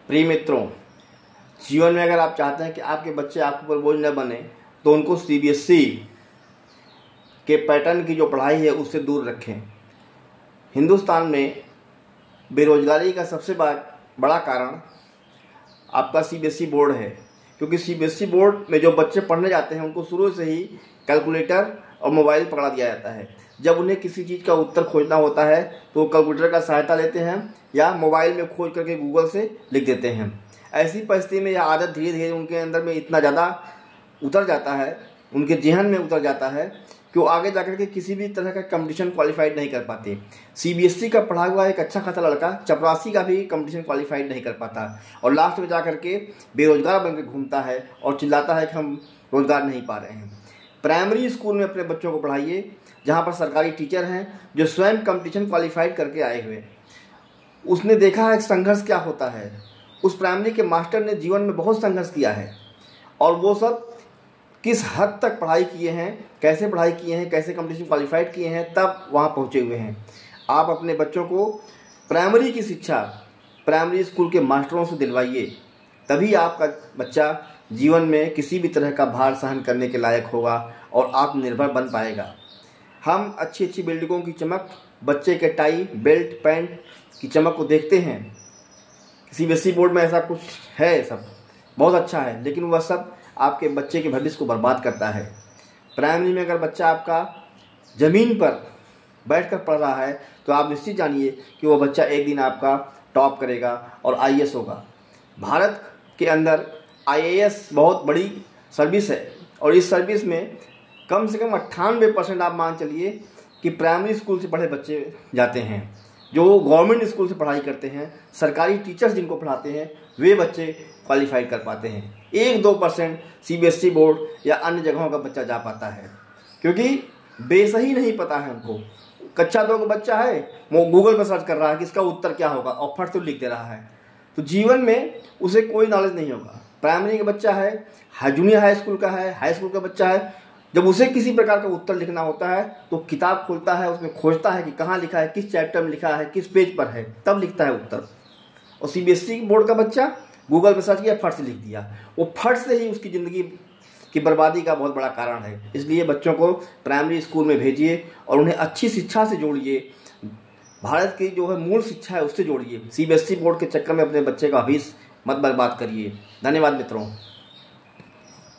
प्रिय मित्रों, जीवन में अगर आप चाहते हैं कि आपके बच्चे आपके ऊपर बोझ न बने तो उनको सीबीएसई के पैटर्न की जो पढ़ाई है उससे दूर रखें। हिंदुस्तान में बेरोजगारी का सबसे बड़ा कारण आपका सीबीएसई बोर्ड है, क्योंकि सीबीएसई बोर्ड में जो बच्चे पढ़ने जाते हैं उनको शुरू से ही कैलकुलेटर और मोबाइल पकड़ा दिया जाता है। जब उन्हें किसी चीज़ का उत्तर खोजना होता है तो वो कैलकुलेटर का सहायता लेते हैं या मोबाइल में खोज करके गूगल से लिख देते हैं। ऐसी परिस्थिति में यह आदत धीरे धीरे उनके अंदर में इतना ज़्यादा उतर जाता है, उनके जेहन में उतर जाता है कि वो आगे जाकर के किसी भी तरह का कंपटीशन क्वालिफाइड नहीं कर पाते। सीबीएसई का पढ़ा हुआ एक अच्छा खासा लड़का चपरासी का भी कंपटीशन क्वालिफाइड नहीं कर पाता और लास्ट में जा करके बेरोजगार बनकर घूमता है और चिल्लाता है कि हम रोजगार नहीं पा रहे हैं। प्राइमरी स्कूल में अपने बच्चों को पढ़ाइए जहाँ पर सरकारी टीचर हैं जो स्वयं कंपटीशन क्वालिफाइड करके आए हुए। उसने देखा है संघर्ष क्या होता है। उस प्राइमरी के मास्टर ने जीवन में बहुत संघर्ष किया है और वो सब किस हद तक पढ़ाई किए हैं, कैसे पढ़ाई किए हैं, कैसे कंपटीशन क्वालिफाइड किए हैं, तब वहाँ पहुँचे हुए हैं। आप अपने बच्चों को प्राइमरी की शिक्षा प्राइमरी स्कूल के मास्टरों से दिलवाइए, तभी आपका बच्चा जीवन में किसी भी तरह का भार सहन करने के लायक होगा और आत्मनिर्भर बन पाएगा। हम अच्छी अच्छी बिल्डिंगों की चमक, बच्चे के टाई बेल्ट पैंट की चमक को देखते हैं। सीबीएसई बोर्ड में ऐसा कुछ है, सब बहुत अच्छा है, लेकिन वह सब आपके बच्चे के भविष्य को बर्बाद करता है। प्राइमरी में अगर बच्चा आपका ज़मीन पर बैठकर पढ़ रहा है तो आप निश्चित जानिए कि वह बच्चा एक दिन आपका टॉप करेगा और आईएएस होगा। भारत के अंदर आईएएस बहुत बड़ी सर्विस है और इस सर्विस में कम से कम 98% आप मान चलिए कि प्राइमरी स्कूल से पढ़े बच्चे जाते हैं। जो गवर्नमेंट स्कूल से पढ़ाई करते हैं, सरकारी टीचर्स जिनको पढ़ाते हैं, वे बच्चे क्वालिफाई कर पाते हैं। 1-2% सीबीएसई बोर्ड या अन्य जगहों का बच्चा जा पाता है, क्योंकि बेस ही नहीं पता है उनको। कक्षा 2 का बच्चा है, वो गूगल पर सर्च कर रहा है कि इसका उत्तर क्या होगा और फट से लिख दे रहा है, तो जीवन में उसे कोई नॉलेज नहीं होगा। प्राइमरी का बच्चा है, जूनियर हाई स्कूल का है, हाई स्कूल का बच्चा है, जब उसे किसी प्रकार का उत्तर लिखना होता है तो किताब खोलता है, उसमें खोजता है कि कहाँ लिखा है, किस चैप्टर में लिखा है, किस पेज पर है, तब लिखता है उत्तर। और सीबीएसई बोर्ड का बच्चा गूगल पर सर्च किया, फट से लिख दिया। वो फट से ही उसकी ज़िंदगी की बर्बादी का बहुत बड़ा कारण है। इसलिए बच्चों को प्राइमरी स्कूल में भेजिए और उन्हें अच्छी शिक्षा से जोड़िए, भारत की जो है मूल शिक्षा है उससे जोड़िए। सीबीएसई बोर्ड के चक्कर में अपने बच्चे का भविष्य मत बर्बाद करिए। धन्यवाद मित्रों।